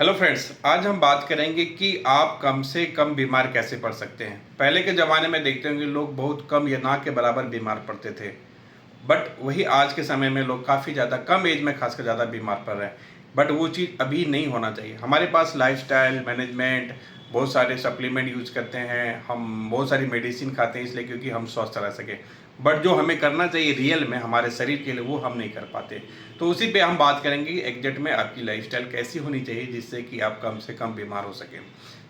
Hello friends, आज हम बात करेंगे कि आप कम से कम बीमार कैसे पड़ सकते हैं। पहले के ज़माने में देखते होंगे लोग बहुत कम या ना के बराबर बीमार पड़ते थे। बट वही आज के समय में लोग काफ़ी ज़्यादा कम एज में खासकर ज़्यादा बीमार पड़ रहे हैं। बट वो चीज़ अभी नहीं होना चाहिए। हमारे पास लाइफस्टाइल मैनेजमेंट, बहुत सारे सप्लीमेंट यूज़ करते हैं, हम बहुत सारी मेडिसिन खाते हैं इसलिए क्योंकि हम स्वस्थ रह सकें। बट जो हमें करना चाहिए रियल में हमारे शरीर के लिए वो हम नहीं कर पाते। तो उसी पे हम बात करेंगे कि एग्जैक्ट में आपकी लाइफस्टाइल कैसी होनी चाहिए जिससे कि आप कम से कम बीमार हो सकें।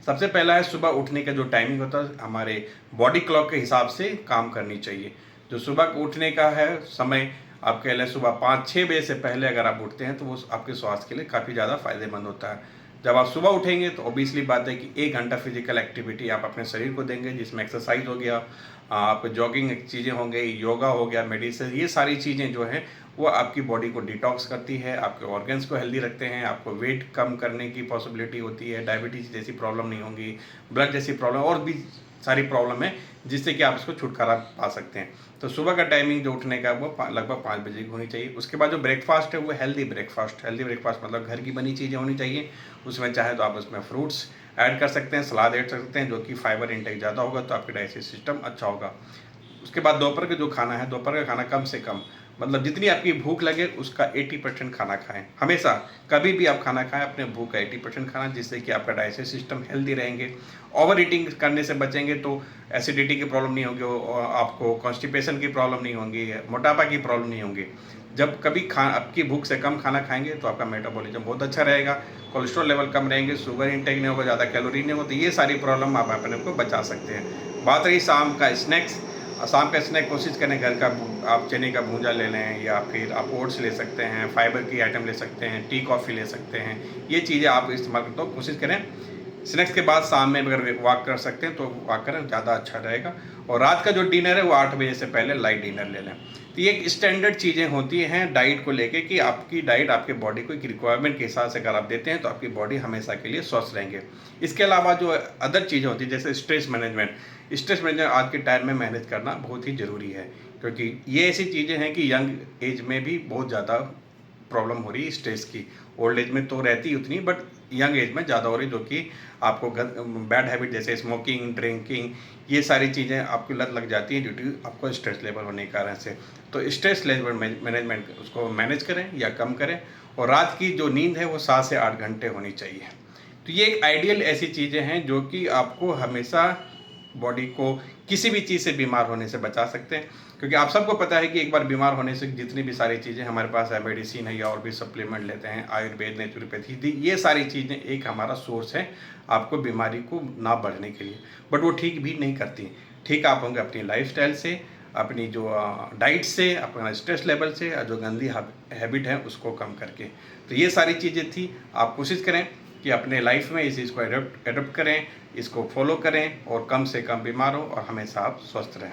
सबसे पहला है सुबह उठने का जो टाइमिंग होता है हमारे बॉडी क्लॉक के हिसाब से काम करनी चाहिए। जो सुबह को उठने का है समय, आप कह लें सुबह 5-6 बजे से पहले अगर आप उठते हैं तो वो आपके स्वास्थ्य के लिए काफ़ी ज़्यादा फायदेमंद होता है। जब आप सुबह उठेंगे तो ऑब्वियसली बात है कि 1 घंटा फिजिकल एक्टिविटी आप अपने शरीर को देंगे जिसमें एक्सरसाइज हो गया, आप जॉगिंग चीज़ें होंगे, योगा हो गया, मेडिसिन, ये सारी चीज़ें जो हैं वो आपकी बॉडी को डिटॉक्स करती है, आपके ऑर्गन्स को हेल्दी रखते हैं, आपको वेट कम करने की पॉसिबिलिटी होती है, डायबिटीज़ जैसी प्रॉब्लम नहीं होंगी, ब्लड जैसी प्रॉब्लम और भी सारी प्रॉब्लम है जिससे कि आप इसको छुटकारा पा सकते हैं। तो सुबह का टाइमिंग जो उठने का वो लगभग 5 बजे की होनी चाहिए। उसके बाद जो ब्रेकफास्ट है वो हेल्दी ब्रेकफास्ट मतलब घर की बनी चीज़ें होनी चाहिए। उसमें चाहे तो आप उसमें फ्रूट्स ऐड कर सकते हैं, सलाद ऐड कर सकते हैं, जो कि फाइबर इंटेक ज़्यादा होगा तो आपका डाइजेस्टिव सिस्टम अच्छा होगा। उसके बाद दोपहर का जो खाना है, दोपहर का खाना कम से कम मतलब जितनी आपकी भूख लगे उसका 80% खाना खाएं। हमेशा कभी भी आप खाना खाएं अपने भूख का 80% खाना, जिससे कि आपका डाइजेस्टिव सिस्टम हेल्दी रहेंगे। ओवर ईटिंग करने से बचेंगे तो एसिडिटी की प्रॉब्लम नहीं होगी, आपको कॉन्स्टिपेशन की प्रॉब्लम नहीं होगी, मोटापा की प्रॉब्लम नहीं होगी। जब कभी आपकी भूख से कम खाना खाएंगे तो आपका मेटाबॉलिज्म बहुत अच्छा रहेगा, कोलेस्ट्रॉल लेवल कम रहेंगे, शुगर इंटेक नहीं होगा, ज़्यादा कैलोरी नहीं होगा, तो ये सारी प्रॉब्लम आप अपने को बचा सकते हैं। बात रही शाम का स्नैक्स, शाम का स्नैक कोशिश करें घर का, आप चने का भूंजा ले लें या फिर आप ओट्स ले सकते हैं, फाइबर की आइटम ले सकते हैं, टी कॉफ़ी ले सकते हैं। ये चीज़ें आप इस्तेमाल करते हो, कोशिश करें स्नैक्स के बाद शाम में अगर वॉक कर सकते हैं तो वॉक करें, ज़्यादा अच्छा रहेगा। और रात का जो डिनर है वो 8 बजे से पहले लाइट डिनर ले लें। तो ये एक स्टैंडर्ड चीज़ें होती हैं डाइट को लेके कि आपकी डाइट आपके बॉडी को एक रिक्वायरमेंट के हिसाब से अगर आप देते हैं तो आपकी बॉडी हमेशा के लिए स्वस्थ रहेंगे। इसके अलावा जो अदर चीज़ें होती हैं जैसे स्ट्रेस मैनेजमेंट आज के टाइम में मैनेज करना बहुत ही ज़रूरी है, क्योंकि ये ऐसी चीज़ें हैं कि यंग एज में भी बहुत ज़्यादा प्रॉब्लम हो रही है स्ट्रेस की। ओल्ड एज में तो रहती ही उतनी, बट यंग एज में ज़्यादा हो रही, जो कि आपको बैड हैबिट जैसे स्मोकिंग, ड्रिंकिंग, ये सारी चीज़ें आपकी लत लग जाती हैं ड्यू टू आपको स्ट्रेस लेवल होने के कारण से। तो स्ट्रेस लेवल मैनेजमेंट उसको मैनेज करें या कम करें। और रात की जो नींद है वो 7 से 8 घंटे होनी चाहिए। तो ये एक आइडियल ऐसी चीज़ें हैं जो कि आपको हमेशा बॉडी को किसी भी चीज़ से बीमार होने से बचा सकते हैं। क्योंकि आप सबको पता है कि एक बार बीमार होने से जितनी भी सारी चीज़ें हमारे पास है, मेडिसिन है या और भी सप्लीमेंट लेते हैं, आयुर्वेद, नेचुरोपैथी, ये सारी चीज़ें एक हमारा सोर्स है आपको बीमारी को ना बढ़ने के लिए, बट वो ठीक भी नहीं करती। ठीक आप होंगे अपनी लाइफस्टाइल से, अपनी जो डाइट से, अपना स्ट्रेस लेवल से, और जो गंदी हैबिट है उसको कम करके। तो ये सारी चीज़ें थी। आप कोशिश करें कि अपने लाइफ में इस चीज़ को एडोप्ट करें, इसको फॉलो करें और कम से कम बीमार हो और हमेशा आप स्वस्थ रहें।